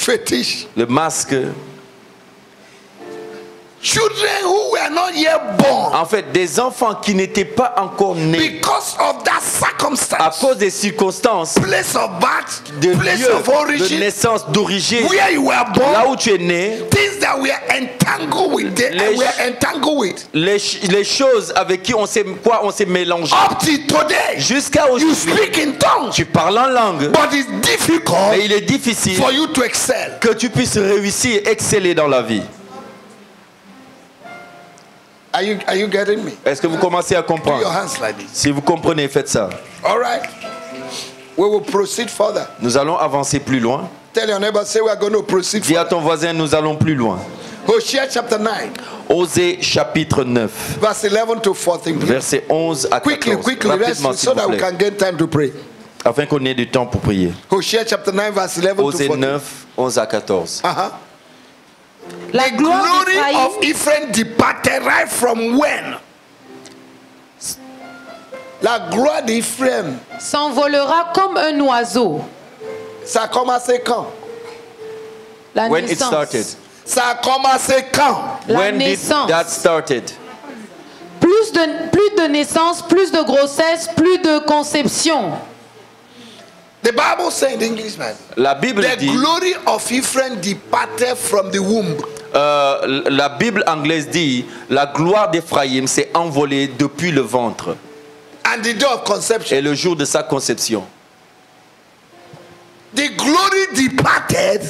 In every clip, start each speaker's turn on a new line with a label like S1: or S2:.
S1: fetish.
S2: le masque.
S1: Children who were not yet born.
S2: En fait, des enfants qui n'étaient pas encore nés
S1: Because of that
S2: à
S1: circumstance.
S2: cause des circonstances
S1: Place of birth,
S2: de
S1: place
S2: lieu
S1: of
S2: de
S1: origin,
S2: naissance, d'origine,
S1: where you were born,
S2: là où tu es né,
S1: things that we are entangled with,
S2: les choses avec qui on s'est mélangé.
S1: Up to today,
S2: Jusqu'à
S1: you
S2: aujourd'hui,
S1: speak in tongues,
S2: tu parles en langue,
S1: but it's difficult
S2: mais il est difficile
S1: for you to excel.
S2: que tu puisses réussir, exceller dans la vie.
S1: Are you getting me?
S2: Est-ce que vous commencez à
S1: Put your
S2: comprendre?
S1: hands like this.
S2: Si vous comprenez, faites ça.
S1: All right. We will proceed further.
S2: Nous allons avancer plus loin.
S1: Tell your neighbor, say we are going to proceed
S2: Dis à
S1: further.
S2: ton voisin, nous allons plus loin.
S1: Hosea chapter 9,
S2: Osée chapitre 9,
S1: verse 11 to 14. please.
S2: versets 11 à 14.
S1: Quickly,
S2: Rapidement,
S1: rest
S2: s'il
S1: so
S2: vous
S1: that we
S2: plaît,
S1: can get time to pray.
S2: afin qu'on ait du temps pour prier.
S1: Hosea chapter 9, verse 11 to
S2: Osée
S1: 14.
S2: 9, 11 à 14.
S3: La gloire
S1: Glory
S3: d'Éphraïm
S1: of Ephraim departed right from when? La gloire d'Ephraim,
S3: s'envolera comme un oiseau.
S1: ça a commencé quand?
S3: La
S2: When it
S3: naissance.
S2: started.
S1: Ça a commencé quand?
S3: La
S2: When did
S3: naissance.
S2: that started?
S3: Plus de naissance, plus de grossesse, plus de conception.
S1: The Bible says in English, man.
S2: La Bible
S1: The
S2: dit,
S1: glory of Ephraim departed from the womb.
S2: la Bible anglaise dit, la gloire d'Éphraïm s'est envolée depuis le ventre
S1: And the day of conception.
S2: et le jour de sa conception.
S1: The glory departed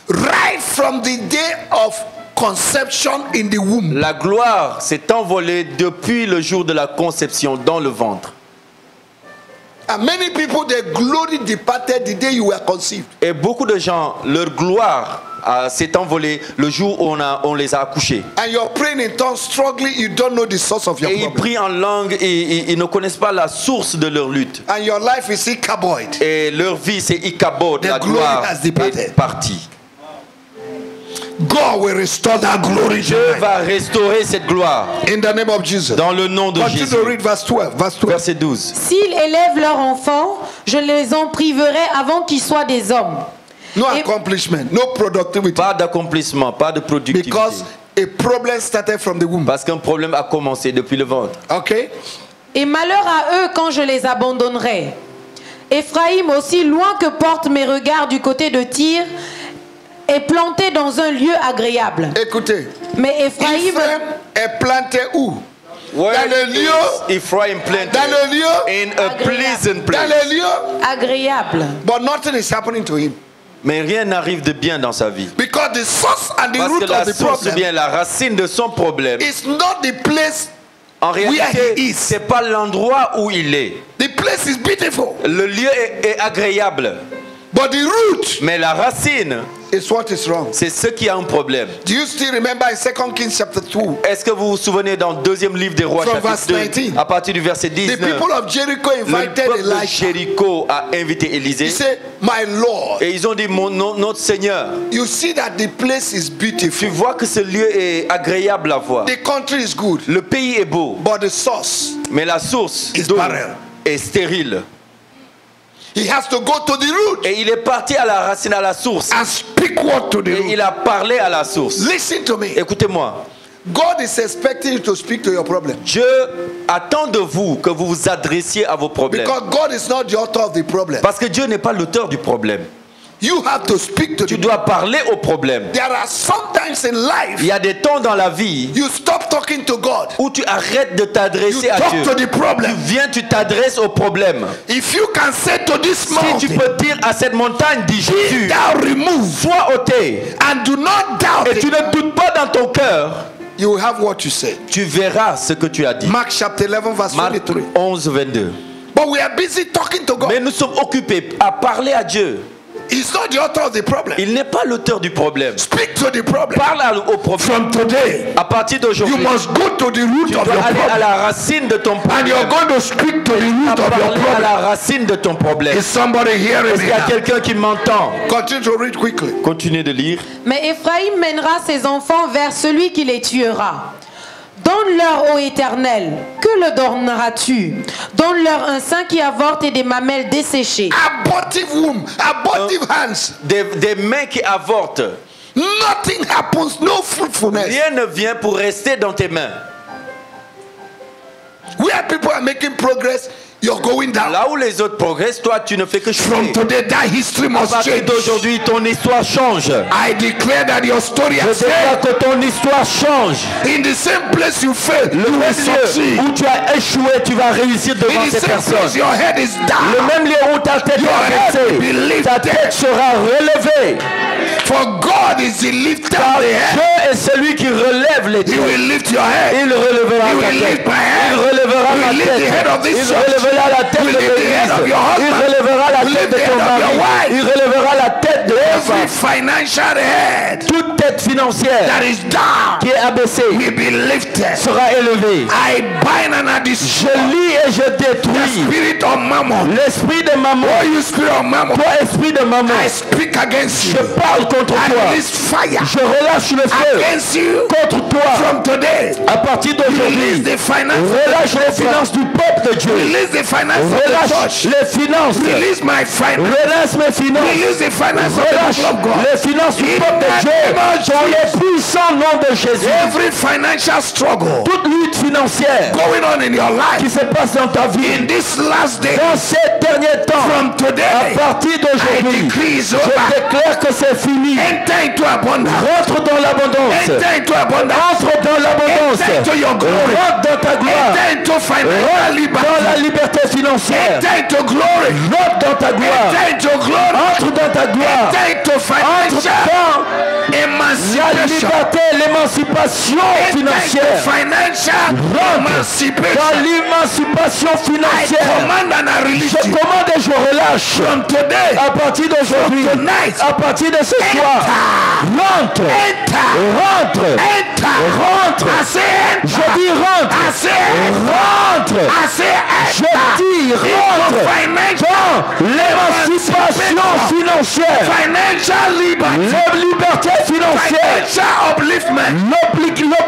S1: right from the day of conception in the womb.
S2: La gloire s'est envolée depuis le jour de la conception dans le ventre.
S1: And many people, their glory departed the day you were conceived.
S2: Et beaucoup de gens, leur gloire s'est envolée le jour où on les a accouchés.
S1: And you're praying in tongues, struggling, you don't know the source of your
S2: Et ils
S1: problem.
S2: prient en langue et ils ne connaissent pas la source de leur lutte.
S1: And your life is Ichabod.
S2: Et leur vie, c'est Ichabod,
S1: The
S2: la
S1: glory
S2: gloire
S1: has departed.
S2: est partie.
S1: God will restore that glory
S2: Dieu
S1: tonight.
S2: va restaurer cette gloire
S1: In the name of Jesus.
S2: dans le nom de
S1: Continue
S2: Jésus.
S1: to read verse 12. Verse 12.
S2: Verset 12.
S3: S'ils élèvent leurs enfants, je les en priverai avant qu'ils soient des hommes.
S1: No
S3: Et-
S1: accomplishment, no productivity.
S2: Pas d'accomplissement, pas de productivité.
S1: Because a problem started from the womb.
S2: Parce qu'un problème a commencé depuis le ventre.
S1: Okay?
S3: Et malheur à eux quand je les abandonnerai. Éphraïm, aussi loin que portent mes regards du côté de Tyr, est planté dans un lieu agréable.
S1: Écoutez.
S3: Mais Éphraïm
S1: Ephraim est planté où?
S2: Where
S1: Dans le lieu,
S2: is Ephraim planted?
S1: dans le lieu,
S2: In a pleasant
S1: dans
S2: place.
S1: le lieu,
S3: agréable.
S1: but nothing is happening to him.
S2: Mais rien n'arrive de bien dans sa vie.
S1: Because the source and the
S2: Parce que
S1: root
S2: la
S1: of the
S2: source ou
S1: problem
S2: bien la racine de son problème,
S1: is not the place.
S2: en
S1: Where
S2: réalité,
S1: he is.
S2: c'est pas l'endroit où il est.
S1: The place is beautiful.
S2: Le lieu est agréable.
S1: But the root
S2: Mais la racine,
S1: is what is wrong.
S2: c'est ce qui a un problème.
S1: Do you still remember in 2 Kings chapter 2?
S2: Est-ce que vous vous souvenez dans le deuxième livre des rois,
S1: From verse
S2: chapitre 2,
S1: 19.
S2: à partir du verset
S1: The
S2: 19,
S1: people of Jericho
S2: le
S1: invited
S2: peuple de
S1: Elisha.
S2: Jéricho a invité Élisée
S1: He said, my Lord,
S2: et ils ont dit, notre Seigneur,
S1: you see that the place is
S2: tu
S1: beautiful.
S2: vois que ce lieu est agréable à voir.
S1: The country is good.
S2: Le pays est beau,
S1: But the source,
S2: mais la source
S1: Is
S2: d'eau
S1: barren.
S2: est stérile.
S1: he has to go to the root
S2: Et il est parti à la racine, à la source.
S1: and speak word to the
S2: Et
S1: root.
S2: il a parlé à la source.
S1: Listen to me.
S2: Écoutez-moi,
S1: God is expecting you to speak to your problem.
S2: Dieu attend de vous que vous vous adressiez à vos problèmes.
S1: Because God is not the author of the problem.
S2: Parce que Dieu n'est pas l'auteur du problème.
S1: You have to speak to
S2: Tu
S1: the
S2: dois parler au problème.
S1: There are sometimes in
S2: Il
S1: life
S2: y a des temps dans la vie
S1: you stop talking to God.
S2: où tu arrêtes de
S1: You
S2: t'adresser à
S1: talk
S2: Dieu.
S1: to the problem.
S2: Tu viens, tu t'adresses au problème.
S1: If you can say to this
S2: Si tu
S1: mountain,
S2: peux dire à cette montagne, dis
S1: be
S2: Jésus,
S1: thou removed,
S2: sois ôté,
S1: and do not doubt
S2: et tu
S1: it,
S2: ne doutes pas dans ton cœur,
S1: you will have what you say.
S2: tu verras ce que tu as dit.
S1: Mark chapter 11 verse
S2: Marc
S1: 23.
S2: 11, 22.
S1: But we are busy talking to God.
S2: Mais nous sommes occupés à parler à Dieu.
S1: He's not the author of the problem.
S2: Il n'est pas l'auteur du problème.
S1: Speak to the problem.
S2: Parle au problème.
S1: From today,
S2: À partir
S1: you
S2: d'aujourd'hui,
S1: must go to the root
S2: tu
S1: of
S2: dois
S1: your
S2: aller à
S1: problem.
S2: la racine de ton
S1: And
S2: problème.
S1: you're going to speak to the
S2: À
S1: root of your
S2: parler à
S1: problem.
S2: la racine de ton problème.
S1: Is somebody hearing
S2: Est-ce
S1: me
S2: qu'il y a
S1: now?
S2: quelqu'un qui m'entend?
S1: Continue to read quickly.
S2: Continuez de lire.
S3: Mais Éphraïm mènera ses enfants vers celui qui les tuera. Donne-leur, ô Éternel, que le donneras-tu? Donne-leur un sein qui avorte et des mamelles desséchées.
S1: Abortive womb, abortive hands.
S2: Des mains qui avortent.
S1: Nothing happens, no fruitfulness.
S2: Rien ne vient pour rester dans tes mains.
S1: Where people are making progress, you're going down.
S2: Là où les autres progressent, toi tu ne fais que
S1: From
S2: chuter.
S1: today, that history
S2: À
S1: must
S2: partir
S1: change.
S2: d'aujourd'hui, ton histoire change.
S1: I declare that your story
S2: Je
S1: has
S2: déclare
S1: changed.
S2: que ton histoire change.
S1: In the same place you failed,
S2: Le
S1: you will
S2: même lieu
S1: succeed.
S2: où tu as échoué, tu vas réussir devant
S1: In the
S2: ces
S1: same place
S2: personnes.
S1: your head is
S2: Le
S1: down.
S2: même lieu où ta tête
S1: Your head will be
S2: est baissée,
S1: lifted.
S2: ta tête sera relevée.
S1: For God is the lifter
S2: Car
S1: of the head.
S2: Dieu est celui qui relève les
S1: He
S2: têtes.
S1: will lift your head.
S2: Il relèvera
S1: He
S2: ta
S1: will
S2: tête.
S1: lift my head.
S2: Il relèvera
S1: He
S2: ma
S1: will lift the head of
S2: tête.
S1: this
S2: Il
S1: church.
S2: relèvera la tête
S1: He will
S2: de
S1: lift the head
S2: l'église.
S1: of your
S2: Il
S1: husband.
S2: relèvera la
S1: He will
S2: tête
S1: lift
S2: de
S1: the
S2: ton
S1: head of your
S2: mari.
S1: wife.
S2: Il relèvera la tête de ta
S1: Every
S2: femme.
S1: financial head
S2: Toute tête financière
S1: that is down
S2: qui est abaissée
S1: will be lifted.
S2: sera élevée.
S1: I bind and I
S2: Je
S1: destroy
S2: lis et je
S1: the
S2: détruis
S1: spirit of mammon.
S2: l'esprit de maman.
S1: Oh, you spirit of mammon.
S2: Toi, esprit de maman,
S1: I speak against you.
S2: je parle contre
S1: I
S2: toi.
S1: release fire
S2: Je relâche le feu
S1: against you
S2: contre toi.
S1: from today.
S2: À partir
S1: Release
S2: d'aujourd'hui,
S1: the finance
S2: relâche
S1: of
S2: les
S1: the church.
S2: finances du peuple de Dieu.
S1: Release the finance of the
S2: Relâche
S1: church.
S2: les finances.
S1: Release my finance.
S2: Relâche mes finances.
S1: Release the finance of the
S2: Relâche
S1: people of God.
S2: les finances du
S1: In
S2: peuple de
S1: the
S2: Dieu.
S1: name of
S2: Dans le
S1: Jesus.
S2: puissant nom de Jésus.
S1: Every financial struggle
S2: Toute lutte financière
S1: going on in your life
S2: qui se passe dans ta
S1: in
S2: vie,
S1: this last day,
S2: dans ces derniers temps,
S1: from
S2: à
S1: today,
S2: partir
S1: I
S2: d'aujourd'hui,
S1: decree is
S2: je
S1: over.
S2: déclare que c'est fini.
S1: Enter into abundance.
S2: Rentre dans l'abondance.
S1: Enter into abundance.
S2: Entre dans l'abondance.
S1: Enter into your glory.
S2: Rentre dans ta gloire.
S1: Enter into financial
S2: Rentre dans la
S1: liberty.
S2: liberté financière.
S1: Enter into glory.
S2: Rentre dans ta gloire.
S1: Enter into glory.
S2: Entre dans ta gloire.
S1: Enter into
S2: Entre
S1: financial
S2: dans la
S1: emancipation.
S2: liberté, l'émancipation
S1: Enter into
S2: financière.
S1: financial
S2: Dans
S1: emancipation.
S2: l'émancipation
S1: I
S2: financière.
S1: command and I release
S2: Je
S1: you.
S2: commande et je relâche.
S1: From today,
S2: À partir d'aujourd'hui,
S1: From tonight.
S2: à partir de ce soir, rentre,
S1: enter,
S2: rentre,
S1: enter,
S2: rentre.
S1: I say enter.
S2: Je dis rentre,
S1: I say enter.
S2: rentre.
S1: I say
S2: Je
S1: enter.
S2: dis rentre
S1: Into financial,
S2: dans l'émancipation financière,
S1: financial liberty,
S2: la liberté financière,
S1: financial upliftment,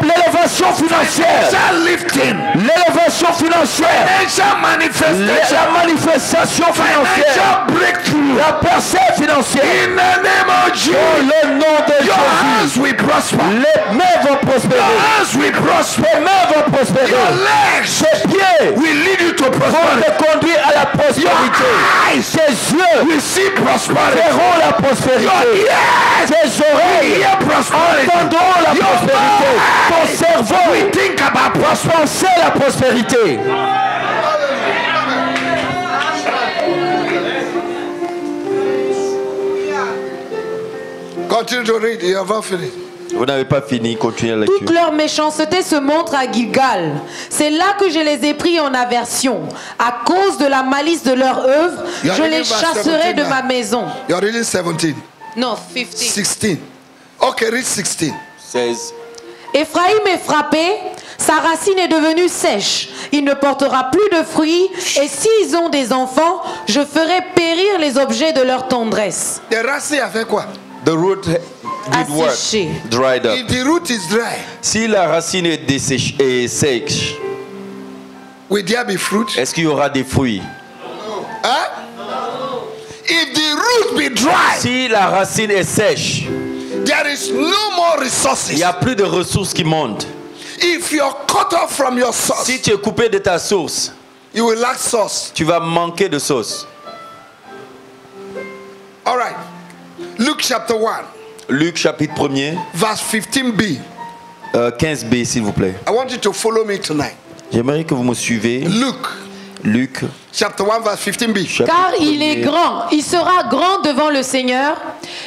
S2: l'élévation financière,
S1: financial lifting,
S2: l'élévation financière,
S1: financial manifestation,
S2: la manifestation financière,
S1: financial breakthrough.
S2: la percée financière.
S1: In the name of
S2: Dans
S1: Jesus,
S2: le nom de
S1: your
S2: Jésus,
S1: hands will prosper.
S2: les mains vont
S1: Your
S2: prospérer.
S1: hands will prosper.
S2: Les mains vont prospérer.
S1: Your legs
S2: Tes pieds
S1: will lead you to
S2: vont
S1: prosperity.
S2: te conduire à la prospérité.
S1: Eyes
S2: Tes yeux
S1: will see prosperity.
S2: verront la
S1: Your
S2: prospérité.
S1: ears
S2: Tes oreilles
S1: hear prosperity.
S2: entendront la
S1: Your
S2: prospérité. Ton
S1: mind
S2: cerveau
S1: will think about prosperity.
S2: pensait la prospérité.
S1: Continue to read. You have not finished.
S2: Vous n'avez pas fini, continuez la
S3: Toute
S2: lecture.
S3: leur méchanceté se montre à Gilgal. C'est là que je les ai pris en aversion. À cause de la malice de leur œuvre,
S1: You are
S3: je
S1: reading
S3: les
S1: verse
S3: chasserai
S1: 17
S3: de
S1: now.
S3: ma maison.
S1: You are reading 17.
S3: Non, 15.
S1: 16. Okay, read 16.
S2: 16.
S3: Éphraïm est frappé, sa racine est devenue sèche. Il ne portera plus de fruits. Et s'ils ont des enfants, je ferai périr les objets de leur tendresse.
S1: The racine a fait quoi?
S2: The root did what?
S3: Asséché.
S2: Dried up.
S1: If the root is dry,
S2: Si la racine est dessèche et sèche,
S1: will there be fruit?
S2: est-ce qu'il y aura des fruits?
S1: Huh? If the root be dry,
S2: Si la racine est sèche,
S1: there is no more
S2: il
S1: resources.
S2: n'y a plus de ressources qui montent.
S1: If you're cut off from your source,
S2: Si tu es coupé de ta source,
S1: you will lack source.
S2: tu vas manquer de sauce.
S1: All right. Luke chapter 1,
S2: Luc chapitre 1er,
S1: verse 15b.
S2: 15b s'il vous plaît.
S1: I want you to follow me tonight.
S2: J'aimerais que vous me suivez.
S1: Luke
S2: Luc
S1: chapter 1, verse 15b.
S2: chapitre
S3: Car il est
S2: 1er.
S3: grand, il sera grand devant le Seigneur.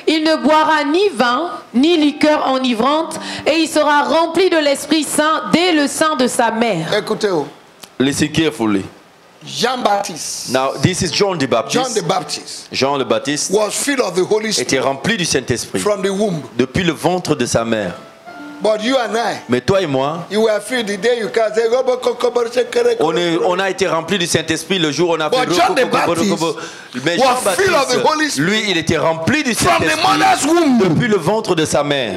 S3: Il ne boira ni vin, ni liqueur enivrante, et il sera rempli de l'Esprit Saint dès le sein de sa mère.
S1: Écoutez-vous.
S2: Listen carefully.
S1: Jean-Baptiste,
S2: Now this is John the
S1: John the
S2: Baptist.
S1: Baptist
S2: Jean le Baptiste
S1: was filled of the Holy
S2: était
S1: Spirit
S2: rempli du Saint-Esprit
S1: from the womb.
S2: depuis le ventre de sa mère.
S1: But you and I,
S2: Mais toi et moi,
S1: you were filled the day you can say,
S2: on a été rempli du Saint-Esprit le jour où on a fait
S1: But John the Baptist
S2: mais
S1: was filled of the Holy
S2: Jean-Baptiste,
S1: Spirit
S2: lui, il était rempli du
S1: from the
S2: Saint-Esprit
S1: mother's womb.
S2: depuis le ventre de sa mère.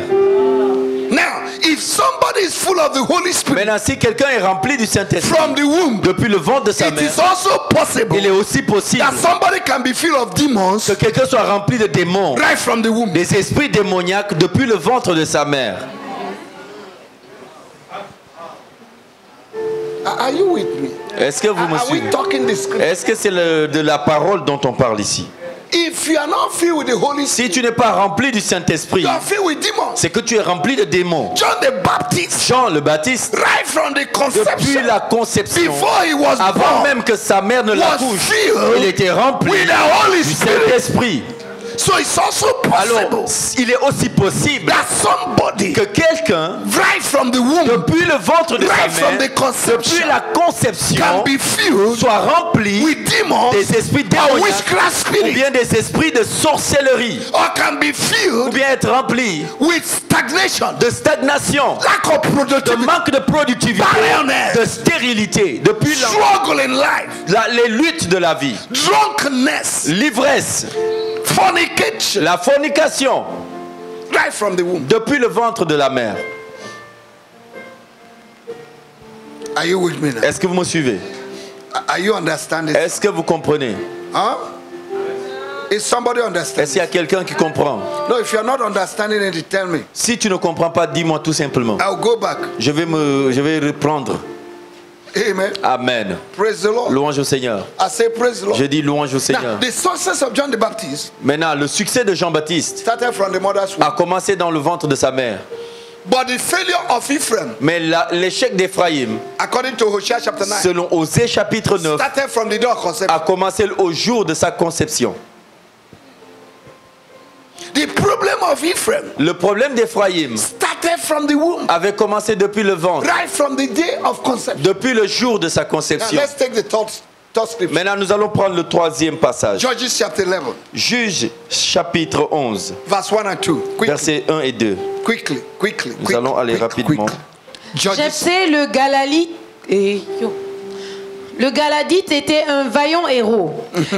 S1: Now, if somebody is full of the Holy Spirit
S2: Maintenant, si quelqu'un est rempli du Saint-Esprit
S1: from the womb,
S2: depuis le ventre de sa
S1: it
S2: mère,
S1: is also possible
S2: il est aussi possible
S1: that somebody can be filled of demons
S2: que quelqu'un soit rempli de démons,
S1: right from the womb.
S2: des esprits démoniaques depuis le ventre de sa mère.
S1: Are you with me?
S2: Est-ce que vous me
S1: Are we
S2: suivez?
S1: talking the scripture?
S2: Est-ce que c'est de la parole dont on parle ici?
S1: If you are not filled with the Holy
S2: Si
S1: Spirit,
S2: tu n'es pas rempli du Saint-Esprit,
S1: you are filled with demons.
S2: c'est que tu es rempli de démons.
S1: John the Baptist,
S2: Jean le Baptiste,
S1: right from the
S2: depuis
S1: conception,
S2: la conception,
S1: before he was
S2: avant
S1: born,
S2: même que sa mère ne
S1: was
S2: l'accouche,
S1: filled
S2: il était rempli
S1: with the Holy
S2: du
S1: Spirit.
S2: Saint-Esprit.
S1: So it's also
S2: Alors,
S1: possible
S2: il est aussi possible
S1: that somebody
S2: que quelqu'un,
S1: right from the womb,
S2: depuis le ventre de
S1: right
S2: sa
S1: from
S2: mère,
S1: the conception,
S2: depuis la conception,
S1: can be filled
S2: soit rempli
S1: with demons
S2: des esprits
S1: or
S2: démoniaques
S1: witchcraft
S2: ou
S1: spirits,
S2: bien des esprits de sorcellerie,
S1: or can be
S2: ou
S1: filled
S2: bien être rempli
S1: with stagnation,
S2: de stagnation,
S1: lack of
S2: de
S1: productivity,
S2: manque de productivité,
S1: barrenness,
S2: de stérilité, depuis
S1: struggle in life,
S2: les luttes de la vie,
S1: drunkenness,
S2: l'ivresse,
S1: fornication,
S2: la fornication,
S1: right from the womb.
S2: depuis le ventre de la mère.
S1: Are you with me now?
S2: Est-ce que vous me suivez?
S1: Are you understanding?
S2: Est-ce que vous comprenez?
S1: Huh? Is somebody
S2: Est-ce
S1: understanding?
S2: qu'il y a quelqu'un qui comprend?
S1: No, if you're not understanding it, tell me.
S2: Si tu ne comprends pas, dis-moi tout simplement.
S1: I'll go back.
S2: Je vais reprendre.
S1: Amen.
S2: Amen.
S1: Praise the Lord.
S2: Louange au Seigneur.
S1: I say praise the Lord.
S2: Je dis louange au
S1: Now,
S2: Seigneur.
S1: the success of John the Baptist
S2: Maintenant, le succès de Jean-Baptiste
S1: started from the mother's womb.
S2: a commencé dans le ventre de sa mère.
S1: But the failure of Ephraim,
S2: Mais l'échec d'Éphraïm,
S1: according to Hosea chapter 9,
S2: selon Osée chapitre 9,
S1: started from the day of conception.
S2: a commencé au jour de sa conception.
S1: The problem of Ephraim
S2: Le problème d'Éphraïm
S1: started from the womb,
S2: avait commencé depuis le ventre,
S1: right from the day of conception.
S2: depuis le jour de sa
S1: Now
S2: conception.
S1: let's take the third scripture.
S2: Maintenant, nous allons prendre le troisième passage.
S1: Judges chapter 11,
S2: Juge chapitre 11,
S1: verse 1 and 2. Quickly,
S2: versets 1 et 2.
S1: quickly.
S2: Nous allons aller rapidement.
S1: Judges.
S3: Jephthé le Galadite était un vaillant héros.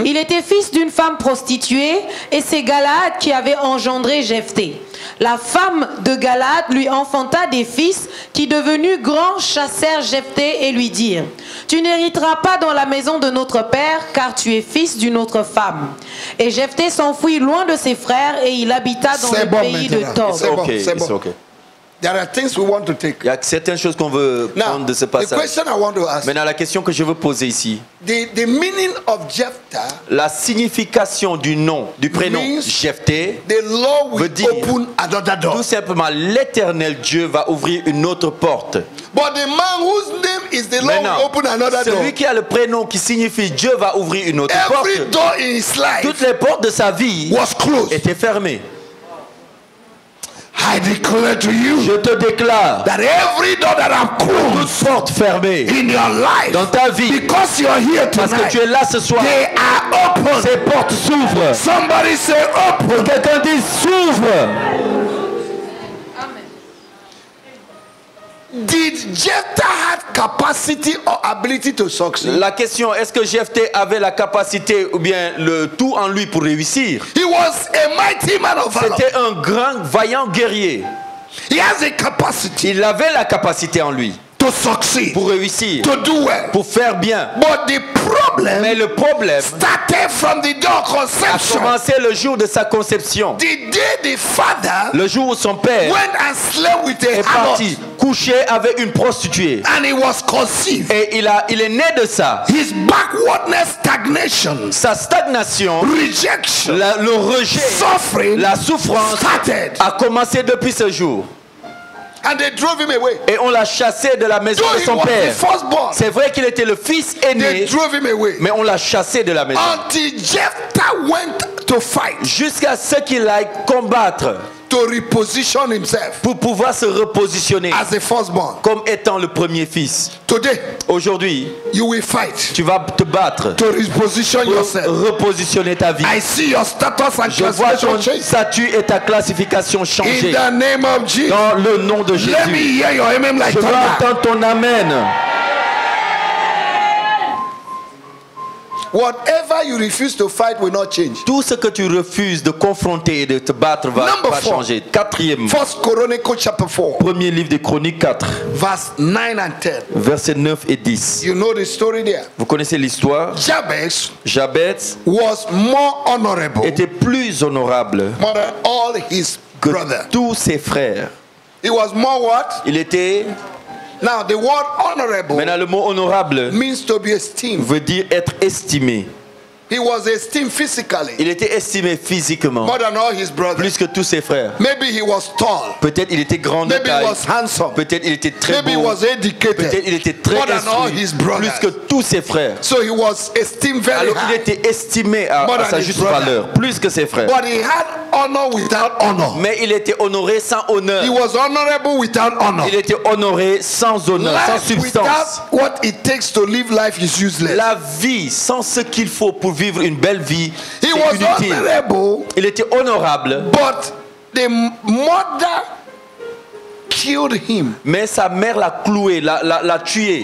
S3: Il était fils d'une femme prostituée et c'est Galaad qui avait engendré Jephthé. La femme de Galaad lui enfanta des fils qui, devenus grands, chassèrent Jephthé et lui dirent: Tu n'hériteras pas dans la maison de notre père car tu es fils d'une autre femme. Et Jephthé s'enfuit loin de ses frères et il habita dans
S1: C'est
S3: le
S1: bon
S3: pays de
S1: maintenant.
S3: Tob.
S1: C'est bon,
S2: Ok,
S1: c'est bon.
S2: it's okay.
S1: There are things we want to take.
S2: Il y a certaines choses qu'on veut
S1: Now,
S2: prendre de ce
S1: the
S2: passage.
S1: question I want to ask,
S2: Maintenant, la question que je veux poser ici,
S1: the meaning of Jephthah,
S2: la signification du nom, du prénom
S1: Means-
S2: Jephthé,
S1: the Lord
S2: veut
S1: will
S2: dire
S1: open another door.
S2: tout simplement, l'Éternel Dieu va ouvrir une autre porte.
S1: But the man whose name is the Lord will
S2: Maintenant,
S1: open another door.
S2: celui qui a le prénom qui signifie Dieu va ouvrir une autre
S1: Every
S2: porte.
S1: door in his life
S2: Toutes les portes de sa vie
S1: was closed.
S2: étaient fermées.
S1: I declare to you
S2: Je te déclare,
S1: that every door that are closed
S2: toute porte fermée
S1: in your life,
S2: dans ta vie,
S1: because you're here
S2: parce que tu es
S1: tonight,
S2: là ce soir,
S1: they are open.
S2: ces portes s'ouvrent.
S1: Somebody say open.
S2: Quelqu'un dit s'ouvre.
S1: Did Jephthah have capacity or ability to succeed?
S2: La question, est-ce que Jephthé avait la capacité ou bien le tout en lui pour réussir?
S1: He was a mighty man of valor.
S2: C'était un grand, vaillant guerrier.
S1: He has a capacity
S2: Il avait la capacité en lui
S1: to succeed,
S2: pour réussir,
S1: to do well.
S2: pour faire bien.
S1: But the problem
S2: Mais le problème
S1: started from the door
S2: a
S1: conception.
S2: commencé le jour de sa conception.
S1: The day the father
S2: Le jour où son père
S1: went and slept with a
S2: est parti
S1: harlot
S2: coucher avec une prostituée.
S1: and he was conceived.
S2: Et il est né de ça.
S1: His backwardness, stagnation,
S2: Sa stagnation,
S1: rejection,
S2: le rejet,
S1: suffering
S2: la souffrance
S1: started.
S2: a commencé depuis ce jour.
S1: And they drove him away.
S2: Et on l'a chassé de la maison
S1: Though
S2: de
S1: he
S2: son
S1: was the
S2: père.
S1: firstborn,
S2: C'est vrai qu'il était le fils
S1: they
S2: aîné,
S1: drove him away.
S2: mais on l'a chassé de la maison.
S1: Until Jephthah went to fight,
S2: Jusqu'à ce qu'il aille combattre
S1: to reposition himself
S2: pour pouvoir se repositionner
S1: as the firstborn.
S2: comme étant le premier fils.
S1: Today,
S2: Aujourd'hui,
S1: you will fight
S2: tu vas te battre
S1: to reposition
S2: pour
S1: yourself.
S2: repositionner ta vie.
S1: I see your status and
S2: Je vois ton
S1: classification change.
S2: statut et ta classification
S1: In
S2: changer
S1: the name of Jesus.
S2: dans le nom de
S1: Let me
S2: Jésus.
S1: hear your amen like
S2: Je veux
S1: thunder.
S2: entendre ton amen.
S1: Whatever you refuse to fight will not change.
S2: Tout ce que tu refuses de confronter et de te battre va
S1: Number
S2: pas
S1: 4.
S2: changer. Quatrième,
S1: First Chronicle chapter 4,
S2: premier livre des Chroniques 4,
S1: verse 9 and 10.
S2: versets 9 et 10.
S1: You know the story there.
S2: Vous connaissez l'histoire.
S1: Jabez
S2: Jabez
S1: was more honorable
S2: était plus honorable
S1: more than all his
S2: que
S1: brothers.
S2: tous ses frères.
S1: He was more what?
S2: Il était...
S1: Now the word honorable
S2: Maintenant, le mot honorable
S1: means to be esteemed.
S2: veut dire être estimé.
S1: He was esteemed physically
S2: Il était estimé physiquement,
S1: more than all his brothers.
S2: plus que tous ses frères.
S1: Maybe he was tall.
S2: Peut-être il était grand de
S1: Maybe he
S2: taille.
S1: was handsome.
S2: Peut-être il était très
S1: Maybe he
S2: beau.
S1: was educated.
S2: Peut-être il était très
S1: more than all
S2: instruit,
S1: his brothers.
S2: plus que tous ses frères.
S1: So he was esteemed very
S2: Alors il
S1: high.
S2: était estimé à
S1: More than
S2: sa
S1: his
S2: juste
S1: brother.
S2: valeur, plus que ses frères.
S1: But he had honor without honor.
S2: Mais il était honoré sans honneur.
S1: He was honorable without honor.
S2: Il était honoré sans honneur, sans
S1: Life
S2: substance.
S1: without what it takes to live life is useless.
S2: La vie sans ce qu'il faut pour vivre une belle vie,
S1: He
S2: c'est
S1: was
S2: inutile.
S1: honorable,
S2: Il était honorable,
S1: but the mother killed him.
S2: mais sa mère l'a cloué, l'a tué.